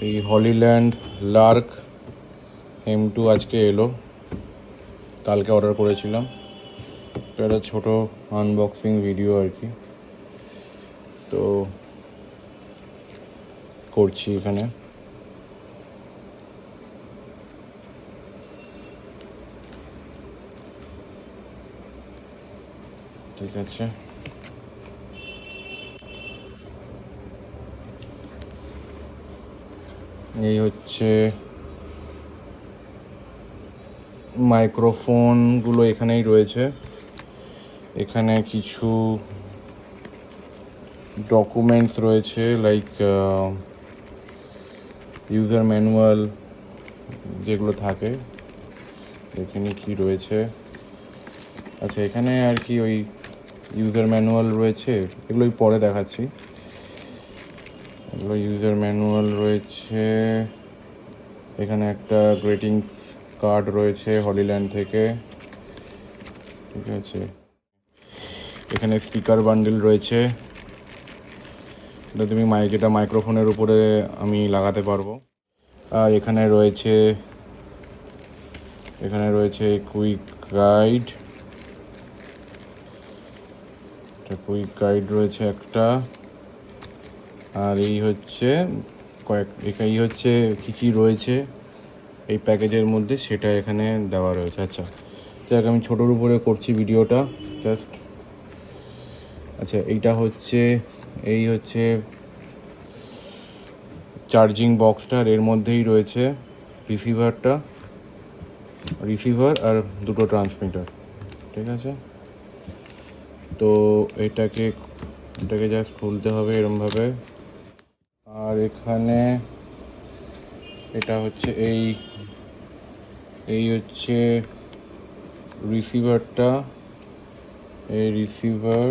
এই Hollyland Lark M2 আজকে এলো, কালকে অর্ডার করেছিলাম। একটা ছোট আনবক্সিং ভিডিও আর কি, তো করছি এখানে। ঠিক আছে, এই হচ্ছে মাইক্রোফোনগুলো এখানেই রয়েছে। এখানে কিছু ডকুমেন্টস রয়েছে, লাইক ইউজার ম্যানুয়াল যেগুলো থাকে। এখানে কি রয়েছে, আচ্ছা এখানে আর কি ওই ইউজার ম্যানুয়াল রয়েছে, এগুলোই পরে দেখাচ্ছি। এগুলো ইউজার ম্যানুয়াল রয়েছে। এখানে একটা গ্রিটিংস কার্ড রয়েছে হলিল্যান্ড থেকে, ঠিক আছে। এখানে স্পিকার বান্ডেল রয়েছে, এটা তুমি এটা মাইক্রোফোনের উপরে আমি লাগাতে পারবো। আর এখানে রয়েছে কুইক গাইড রয়েছে একটা। আর এই হচ্ছে কী রয়েছে এই প্যাকেজের মধ্যে, সেটা এখানে দেওয়া রয়েছে। আচ্ছা যাক, আমি ছোটোর উপরে করছি ভিডিওটা জাস্ট। আচ্ছা এই হচ্ছে চার্জিং বক্সটা, এর মধ্যেই রয়েছে রিসিভার আর দুটো ট্রান্সমিটার, ঠিক আছে। তো এটাকে জাস্ট খুলতে হবে এরমভাবে। আর এখানে এটা হচ্ছে এই হচ্ছে রিসিভারটা, এই রিসিভার।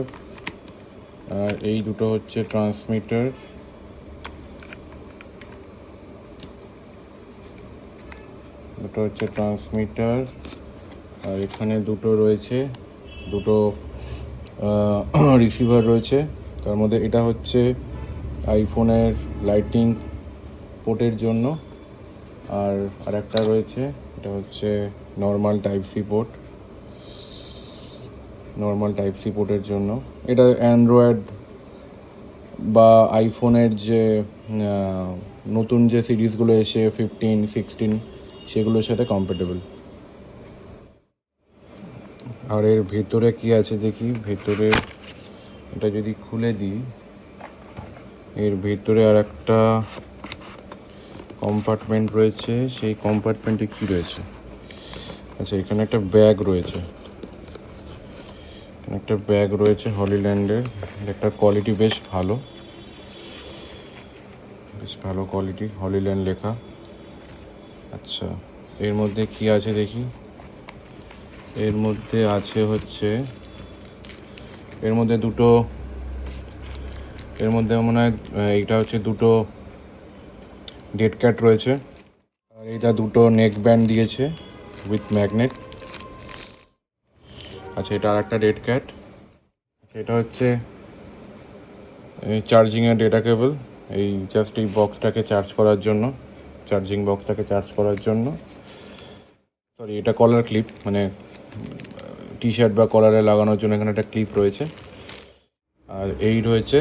আর এই দুটো হচ্ছে ট্রান্সমিটার, আর এখানে দুটো রিসিভার রয়েছে। তার মধ্যে এটা হচ্ছে আইফোনের লাইটিং পোর্টের জন্য, আর একটা রয়েছে, এটা হচ্ছে নর্মাল টাইপ সি পোর্টের জন্য। এটা অ্যান্ড্রয়েড বা আইফোনের যে নতুন যে সিরিজগুলো এসে 15, 16 সেগুলোর সাথে কম্প্যাটেবল। আর এর ভেতরে কি আছে দেখি, ভেতরে এটা যদি খুলে দিই, এর ভেতরে আর একটা কম্পার্টমেন্ট রয়েছে। সেই কম্পার্টমেন্টে কি রয়েছে, আচ্ছা এখানে একটা ব্যাগ রয়েছে হলিল্যান্ডের। একটা কোয়ালিটি বেশ ভালো কোয়ালিটি, হলিল্যান্ড লেখা। আচ্ছা এর মধ্যে কি আছে দেখি, এর মধ্যে মনে হয় এইটা হচ্ছে দুটো ডেড ক্যাট রয়েছে। আর এইটা দুটো নেক ব্যান্ড দিয়েছে উইথ ম্যাগনেট। আচ্ছা এটা আর একটা ডেড ক্যাট। আচ্ছা এটা হচ্ছে চার্জিংয়ের ডেটা কেবল, এই জাস্ট এই চার্জিং বক্সটাকে চার্জ করার জন্য। সরি, এটা কলার ক্লিপ, মানে টি শার্ট বা কলারে লাগানোর জন্য এখানে একটা ক্লিপ রয়েছে। আর এই রয়েছে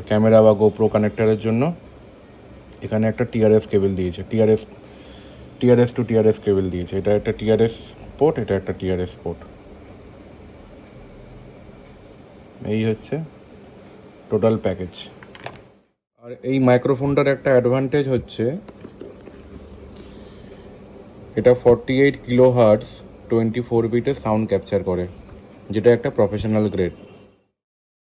ক্যামেরা বা গোপ্রো কানেক্টারের জন্য। এখানে একটা টিআরএস কেবল দিয়েছে, টিআরএস টু টিআরএস কেবল দিয়েছে। এটা একটা টিআরএস পোর্ট, এটা একটা টিআরএস পোর্ট। এই হচ্ছে টোটাল প্যাকেজ। আর এই মাইক্রোফোনটার একটা অ্যাডভান্টেজ হচ্ছে এটা 48 কিলোহার্টজ 24 বিটের সাউন্ড ক্যাপচার করে, যেটা একটা প্রফেশনাল গ্রেড।